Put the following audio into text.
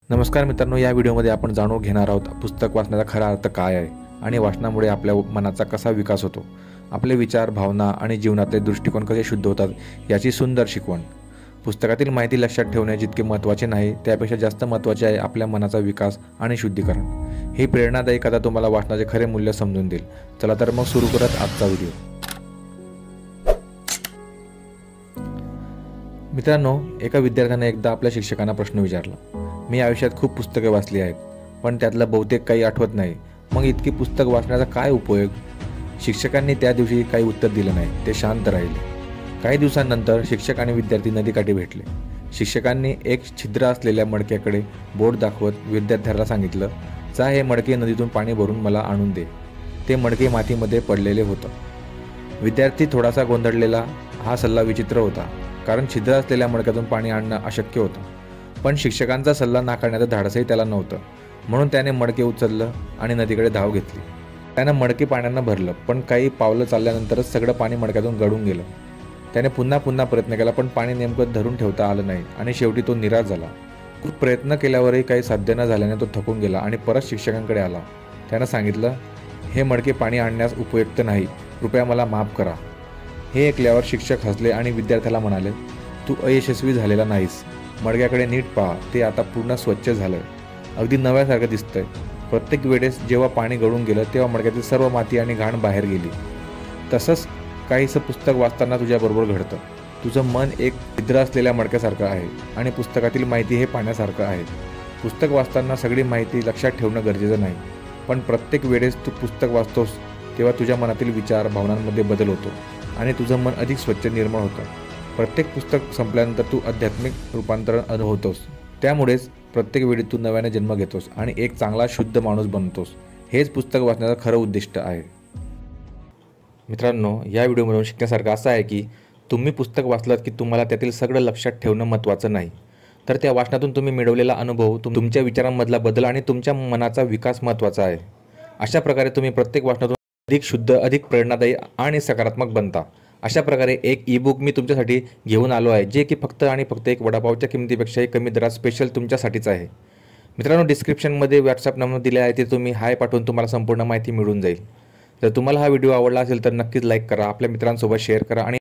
नमस्कार मित्रांनो, या व्हिडिओमध्ये आपण जाणून घेणार आहोत पुस्तक वाचण्याचा खरा अर्थ काय आहे आणि वाचनामुळे आपल्या मनाचा कसा विकास होतो, आपले विचार, भावना आणि जीवनातले दृष्टिकोन कसे शुद्ध होतात याची सुंदर शिकवण। पुस्तकातील माहिती लक्षात ठेवणे जितके महत्त्वाचे नाही त्यापेक्षा जास्त महत्त्वाचे आहे आपल्या मनाचा विकास आणि शुद्धीकरण। ही प्रेरणादायी कथा तुम्हाला वाचनाचे खरे मूल्य समजून देईल। चला तर मग सुरू करत आजचा व्हिडिओ। मित्रांनो, एका विद्यार्थ्याने एकदा आपल्या शिक्षकांना प्रश्न विचारला, मी आयुष्यात खूप पुस्तके वाचली आहेत, पण त्यातलं बहुतेक काही आठवत नाही, मग इतकी पुस्तक वाचण्याचा काय उपयोग? शिक्षकांनी त्या दिवशी काही उत्तर दिलं नाही, ते शांत राहिले। काही दिवसांनंतर शिक्षक आणि विद्यार्थी नदीकाठी भेटले। शिक्षकांनी एक छिद्र असलेल्या मडक्याकडे बोट दाखवत विद्यार्थ्याला सांगितलं, जा हे मडके नदीतून पाणी भरून मला आणून दे। ते मडके मातीमध्ये पडलेले होतं। विद्यार्थी थोडासा गोंधळलेला। हा सल्ला विचित्र होता, कारण छिद्र असलेल्या मडक्यातून पाणी आणणं अशक्य होतं। पण शिक्षकांचा सल्ला नाकारण्याचं धाडसही त्याला नव्हतं, म्हणून त्याने मडके उचललं आणि नदीकडे धाव घेतली। त्यानं मडके पाण्यानं भरलं, पण काही पावलं चालल्यानंतरच सगळं पाणी मडक्यातून गळून गेलं। त्याने पुन्हा पुन्हा प्रयत्न केला, पण पाणी नेमकं धरून ठेवता आलं नाही आणि शेवटी तो निराश झाला। खूप प्रयत्न केल्यावरही काही साध्य न झाल्याने तो थकून गेला आणि परत शिक्षकांकडे आला। त्यानं सांगितलं, हे मडके पाणी आणण्यास उपयुक्त नाही, कृपया मला माफ करा। हे ऐकल्यावर शिक्षक हसले आणि विद्यार्थ्याला म्हणाले, तू अयशस्वी झालेला नाहीस, मडक्याकडे नीट पहा, ते आता पूर्ण स्वच्छ झालंय, अगदी नव्यासारखं दिसतंय। प्रत्येक वेळेस जेव्हा पाणी गळून गेलं तेव्हा मडक्यातील सर्व माती आणि घाण बाहेर गेली। तसंच काहीसं पुस्तक वाचताना तुझ्याबरोबर घडतं। तुझं मन एक छिद्र असलेल्या मडक्यासारखं आहे आणि पुस्तकातील माहिती हे पाण्यासारखं आहे। पुस्तक वाचताना सगळी माहिती लक्षात ठेवणं गरजेचं नाही, पण प्रत्येक वेळेस तू पुस्तक वाचतोस तेव्हा तुझ्या मनातील विचार, भावनांमध्ये बदल होतो आणि तुझं मन अधिक स्वच्छ, निर्मळ होतं। प्रत्येक पुस्तक संपल्यानंतर तू आध्यात्मिक रूपांतरण अनुभवतोस, त्यामुळेच प्रत्येक वेळी तू नव्याने जन्म घेतोस आणि एक चांगला शुद्ध माणूस बनतोस। हेच पुस्तक वाचण्याचं खरं उद्दिष्ट आहे। मित्रांनो, या व्हिडिओमधून शिकण्यासारखं असं आहे की तुम्ही पुस्तक वाचलात की तुम्हाला त्यातील सगळं लक्षात ठेवणं महत्त्वाचं नाही, तर त्या वाचनातून तुम्ही मिळवलेला अनुभव, तुमच्या विचारांमधला बदल आणि तुमच्या मनाचा विकास महत्त्वाचा आहे। अशा प्रकारे तुम्ही प्रत्येक वाचनातून अधिक शुद्ध, अधिक प्रेरणादायी आणि सकारात्मक बनता। अशा प्रकारे एक ईबुक मी तुमच्यासाठी घेऊन आलो आहे, जे की फक्त आणि फक्त एक वडापावच्या किमतीपेक्षाही कमी दरात स्पेशल तुमच्यासाठीच आहे। मित्रांनो, डिस्क्रिप्शनमध्ये व्हॉट्सअप नंबर दिले आहे, ते तुम्ही हाय पाठवून तुम्हाला संपूर्ण माहिती मिळून जाईल। जर तुम्हाला हा व्हिडिओ आवडला असेल तर नक्कीच लाईक करा, आपल्या मित्रांसोबत शेअर करा आणि